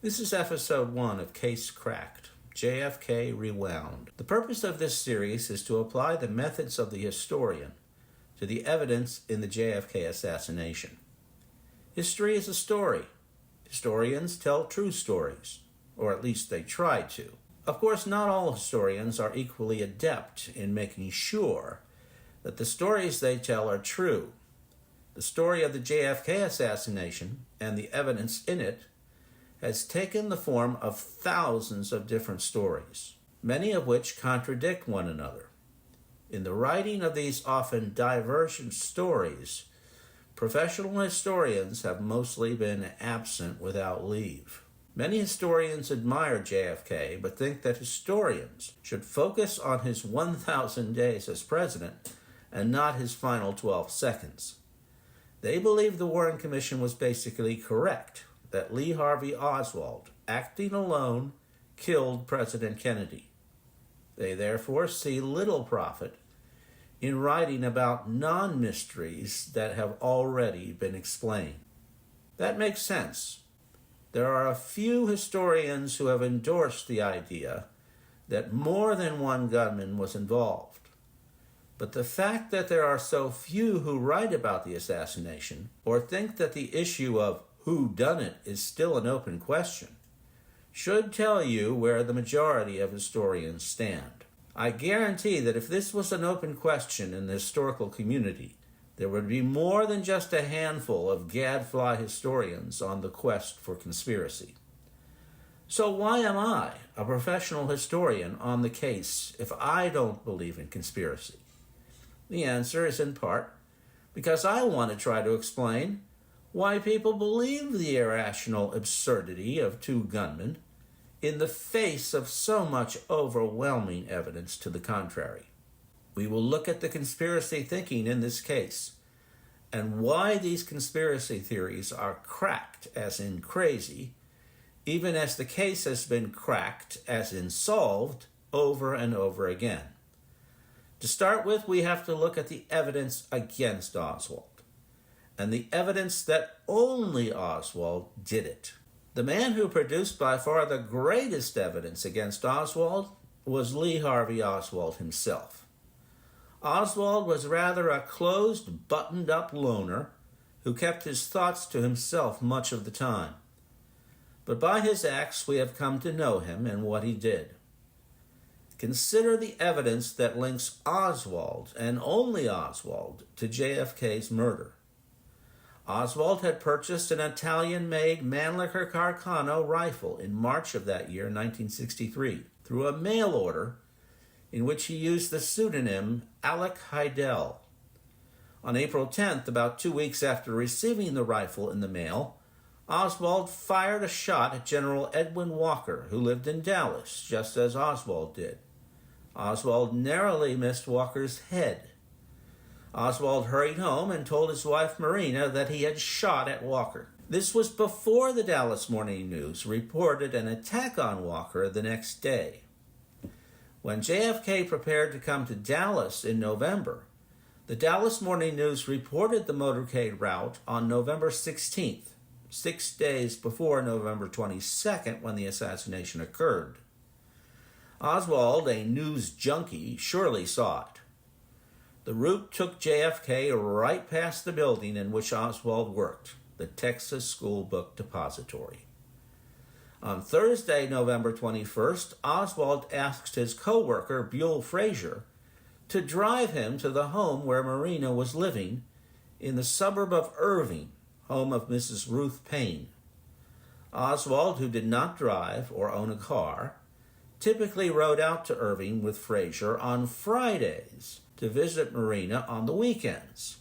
This is episode 1 of Case Cracked, JFK Rewound. The purpose of this series is to apply the methods of the historian to the evidence in the JFK assassination. History is a story. Historians tell true stories, or at least they try to. Of course, not all historians are equally adept in making sure that the stories they tell are true. The story of the JFK assassination and the evidence in it has taken the form of thousands of different stories, many of which contradict one another. In the writing of these often divergent stories, professional historians have mostly been absent without leave. Many historians admire JFK, but think that historians should focus on his 1,000 days as president and not his final 12 seconds. They believe the Warren Commission was basically correct, that Lee Harvey Oswald, acting alone, killed President Kennedy. They therefore see little profit in writing about non-mysteries that have already been explained. That makes sense. There are a few historians who have endorsed the idea that more than one gunman was involved. But the fact that there are so few who write about the assassination or think that the issue of who done it is still an open question should tell you where the majority of historians stand. I guarantee that if this was an open question in the historical community, there would be more than just a handful of gadfly historians on the quest for conspiracy. So why am I, a professional historian, on the case if I don't believe in conspiracy? The answer is in part because I want to try to explain why people believe the irrational absurdity of two gunmen in the face of so much overwhelming evidence to the contrary. We will look at the conspiracy thinking in this case and why these conspiracy theories are cracked, as in crazy, even as the case has been cracked, as in solved, over and over again. To start with, we have to look at the evidence against Oswald, and the evidence that only Oswald did it. The man who produced by far the greatest evidence against Oswald was Lee Harvey Oswald himself. Oswald was rather a closed, buttoned-up loner who kept his thoughts to himself much of the time. But by his acts we have come to know him and what he did. Consider the evidence that links Oswald, and only Oswald, to JFK's murder. Oswald had purchased an Italian-made Mannlicher Carcano rifle in March of that year, 1963, through a mail order in which he used the pseudonym Alec Heidel. On April 10th, about 2 weeks after receiving the rifle in the mail, Oswald fired a shot at General Edwin Walker, who lived in Dallas, just as Oswald did. Oswald narrowly missed Walker's head. Oswald hurried home and told his wife Marina that he had shot at Walker. This was before the Dallas Morning News reported an attack on Walker the next day. When JFK prepared to come to Dallas in November, the Dallas Morning News reported the motorcade route on November 16th, 6 days before November 22nd, when the assassination occurred. Oswald, a news junkie, surely saw it. The route took JFK right past the building in which Oswald worked, the Texas School Book Depository. On Thursday, November 21st, Oswald asked his co-worker, Buell Frazier, to drive him to the home where Marina was living in the suburb of Irving, home of Mrs. Ruth Payne. Oswald, who did not drive or own a car, typically rode out to Irving with Frazier on Fridays to visit Marina on the weekends.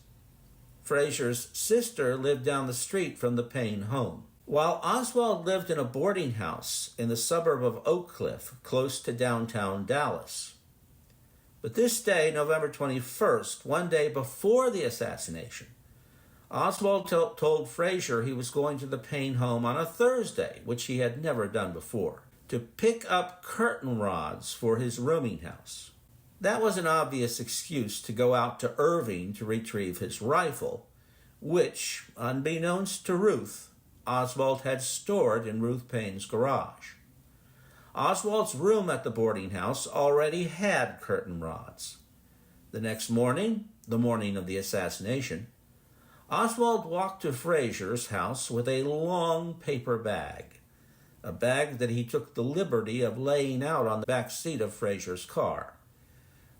Frazier's sister lived down the street from the Payne home. While Oswald lived in a boarding house in the suburb of Oak Cliff, close to downtown Dallas. But this day, November 21st, one day before the assassination, Oswald told Frazier he was going to the Payne home on a Thursday, which he had never done before, to pick up curtain rods for his rooming house. That was an obvious excuse to go out to Irving to retrieve his rifle, which, unbeknownst to Ruth, Oswald had stored in Ruth Payne's garage. Oswald's room at the boarding house already had curtain rods. The next morning, the morning of the assassination, Oswald walked to Fraser's house with a long paper bag, a bag that he took the liberty of laying out on the back seat of Fraser's car.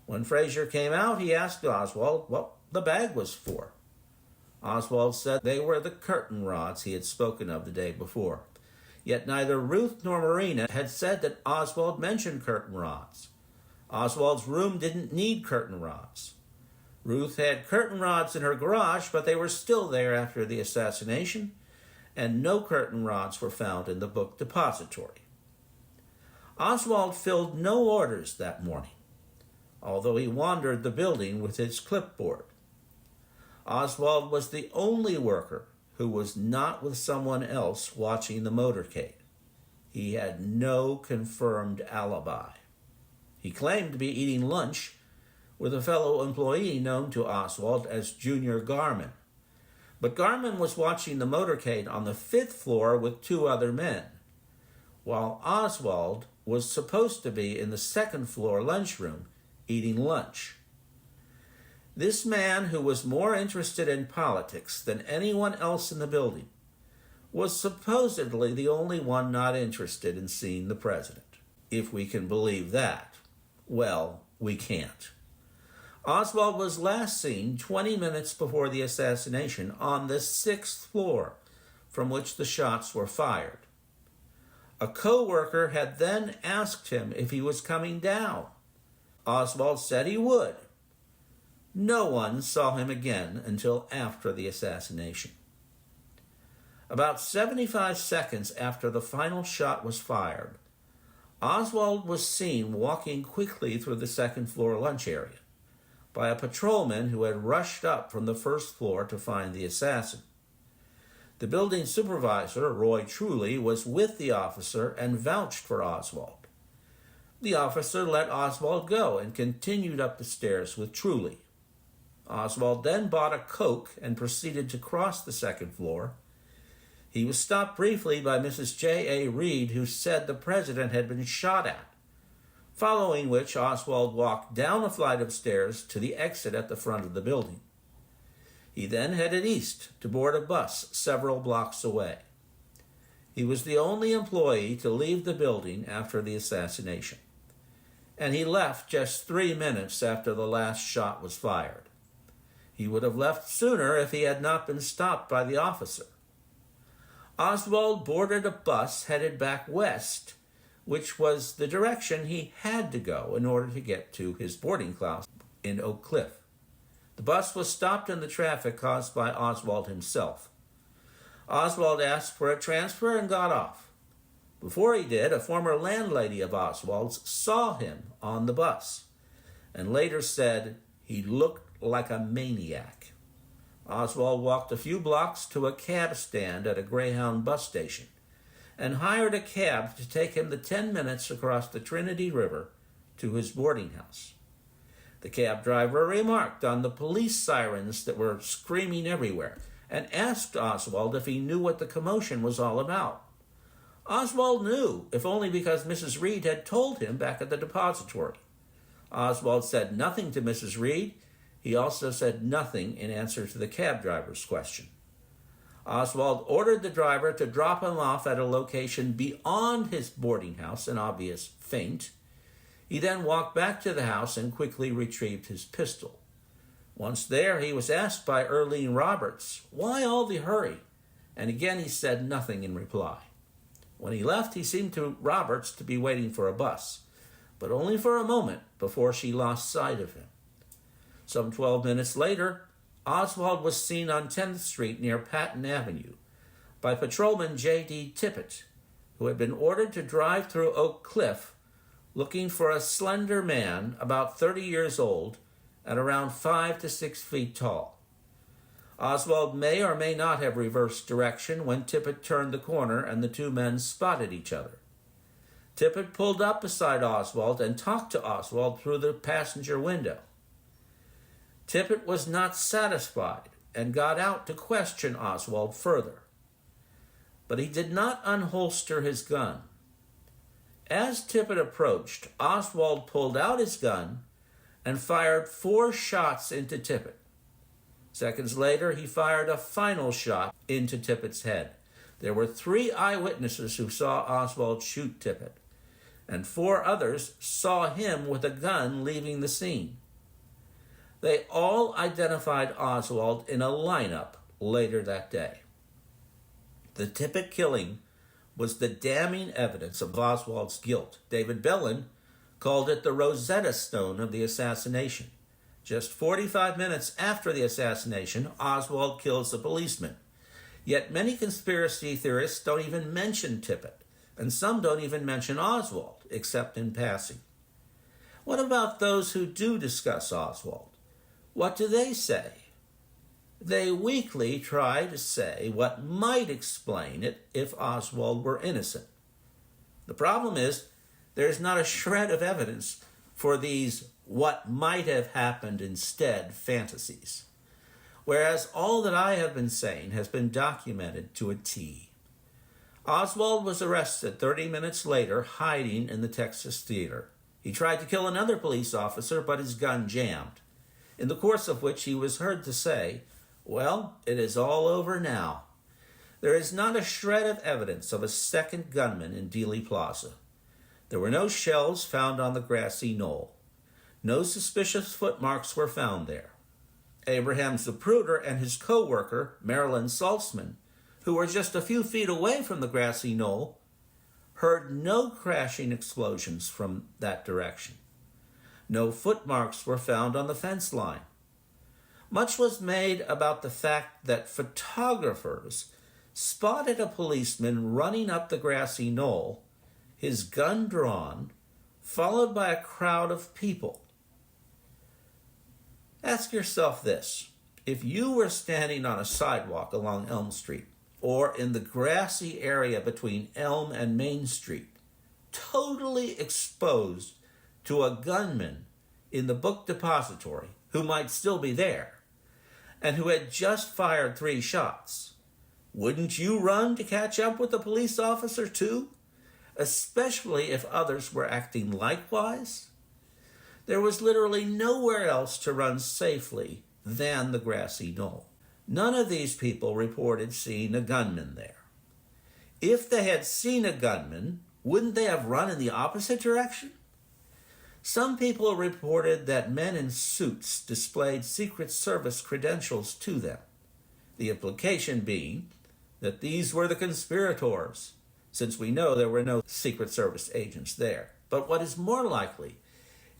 When Fraser came out, he asked Oswald what the bag was for. Oswald said they were the curtain rods he had spoken of the day before. Yet neither Ruth nor Marina had said that Oswald mentioned curtain rods. Oswald's room didn't need curtain rods. Ruth had curtain rods in her garage, but they were still there after the assassination, and no curtain rods were found in the book depository. Oswald filled no orders that morning, although he wandered the building with his clipboard. Oswald was the only worker who was not with someone else watching the motorcade. He had no confirmed alibi. He claimed to be eating lunch with a fellow employee known to Oswald as Junior Garman. But Garman was watching the motorcade on the 5th floor with 2 other men, while Oswald was supposed to be in the 2nd floor lunchroom eating lunch. This man, who was more interested in politics than anyone else in the building, was supposedly the only one not interested in seeing the president. If we can believe that. Well, we can't. Oswald was last seen 20 minutes before the assassination on the 6th floor from which the shots were fired. A co-worker had then asked him if he was coming down. Oswald said he would. No one saw him again until after the assassination. About 75 seconds after the final shot was fired, Oswald was seen walking quickly through the 2nd floor lunch area by a patrolman who had rushed up from the 1st floor to find the assassin. The building supervisor, Roy Truly, was with the officer and vouched for Oswald. The officer let Oswald go and continued up the stairs with Truly. Oswald then bought a Coke and proceeded to cross the 2nd floor. He was stopped briefly by Mrs. J.A. Reed, who said the president had been shot at, following which Oswald walked down a flight of stairs to the exit at the front of the building. He then headed east to board a bus several blocks away. He was the only employee to leave the building after the assassination, and he left just 3 minutes after the last shot was fired. He would have left sooner if he had not been stopped by the officer. Oswald boarded a bus headed back west, which was the direction he had to go in order to get to his boarding house in Oak Cliff. The bus was stopped in the traffic caused by Oswald himself. Oswald asked for a transfer and got off. Before he did, a former landlady of Oswald's saw him on the bus and later said he looked like a maniac. Oswald walked a few blocks to a cab stand at a Greyhound bus station and hired a cab to take him the 10 minutes across the Trinity River to his boarding house. The cab driver remarked on the police sirens that were screaming everywhere and asked Oswald if he knew what the commotion was all about. Oswald knew, if only because Mrs. Reed had told him back at the depository. Oswald said nothing to Mrs. Reed. He also said nothing in answer to the cab driver's question. Oswald ordered the driver to drop him off at a location beyond his boarding house, an obvious feint. He then walked back to the house and quickly retrieved his pistol. Once there, he was asked by Earlene Roberts, "Why all the hurry?" And again he said nothing in reply. When he left, he seemed to Roberts to be waiting for a bus, but only for a moment before she lost sight of him. Some 12 minutes later, Oswald was seen on 10th Street near Patton Avenue by patrolman J.D. Tippett, who had been ordered to drive through Oak Cliff looking for a slender man about 30 years old and around 5 to 6 feet tall. Oswald may or may not have reversed direction when Tippett turned the corner and the 2 men spotted each other. Tippett pulled up beside Oswald and talked to Oswald through the passenger window. Tippett was not satisfied and got out to question Oswald further. but he did not unholster his gun. As Tippit approached, Oswald pulled out his gun and fired 4 shots into Tippit. Seconds later, he fired a final shot into Tippit's head. There were 3 eyewitnesses who saw Oswald shoot Tippit, and 4 others saw him with a gun leaving the scene. They all identified Oswald in a lineup later that day. The Tippit killing was the damning evidence of Oswald's guilt. David Bellin called it the Rosetta Stone of the assassination. Just 45 minutes after the assassination, Oswald kills a policeman. Yet many conspiracy theorists don't even mention Tippit, and some don't even mention Oswald, except in passing. What about those who do discuss Oswald? What do they say? They weakly try to say what might explain it if Oswald were innocent. The problem is, there's not a shred of evidence for these what might have happened instead fantasies, whereas all that I have been saying has been documented to a T. Oswald was arrested 30 minutes later, hiding in the Texas Theater. He tried to kill another police officer, but his gun jammed, in the course of which he was heard to say, "Well, it is all over now." There is not a shred of evidence of a second gunman in Dealey Plaza. There were no shells found on the grassy knoll. No suspicious footmarks were found there. Abraham Zapruder and his co-worker, Marilyn Saltzman, who were just a few feet away from the grassy knoll, heard no crashing explosions from that direction. No footmarks were found on the fence line. Much was made about the fact that photographers spotted a policeman running up the grassy knoll, his gun drawn, followed by a crowd of people. Ask yourself this: if you were standing on a sidewalk along Elm Street, or in the grassy area between Elm and Main Street, totally exposed to a gunman in the book depository who might still be there, and who had just fired 3 shots, wouldn't you run to catch up with the police officer too? Especially if others were acting likewise? There was literally nowhere else to run safely than the grassy knoll. None of these people reported seeing a gunman there. If they had seen a gunman, wouldn't they have run in the opposite direction? Some people reported that men in suits displayed Secret Service credentials to them, the implication being that these were the conspirators, since we know there were no Secret Service agents there. But what is more likely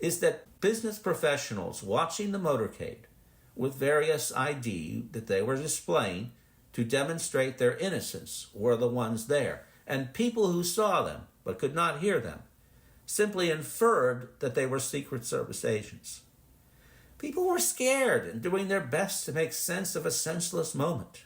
is that business professionals watching the motorcade with various ID that they were displaying to demonstrate their innocence were the ones there, and people who saw them but could not hear them simply inferred that they were Secret Service agents. People were scared and doing their best to make sense of a senseless moment.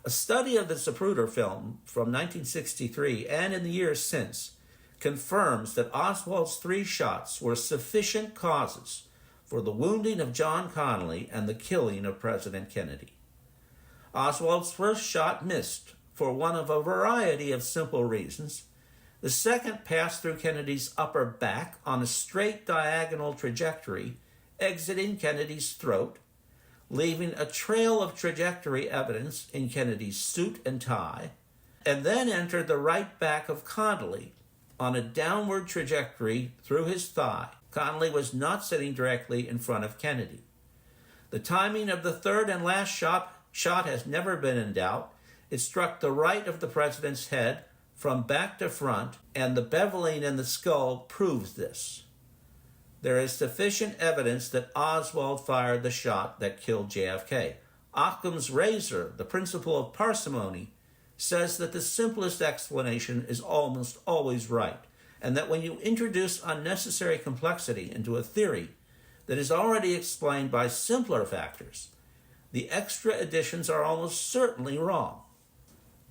A study of the Zapruder film from 1963 and in the years since confirms that Oswald's 3 shots were sufficient causes for the wounding of John Connally and the killing of President Kennedy. Oswald's first shot missed for one of a variety of simple reasons. The second passed through Kennedy's upper back on a straight diagonal trajectory, exiting Kennedy's throat, leaving a trail of trajectory evidence in Kennedy's suit and tie, and then entered the right back of Connally on a downward trajectory through his thigh. Connally was not sitting directly in front of Kennedy. The timing of the third and last shot has never been in doubt. It struck the right of the president's head from back to front, and the beveling in the skull proves this. There is sufficient evidence that Oswald fired the shot that killed JFK. Occam's razor, the principle of parsimony, says that the simplest explanation is almost always right, and that when you introduce unnecessary complexity into a theory that is already explained by simpler factors, the extra additions are almost certainly wrong.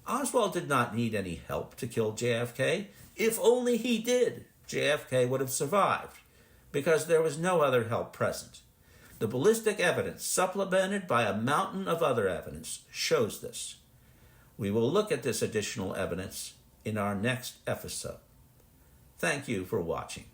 Oswald did not need any help to kill JFK. If only he did, JFK would have survived, because there was no other help present. The ballistic evidence, supplemented by a mountain of other evidence, shows this. We will look at this additional evidence in our next episode. Thank you for watching.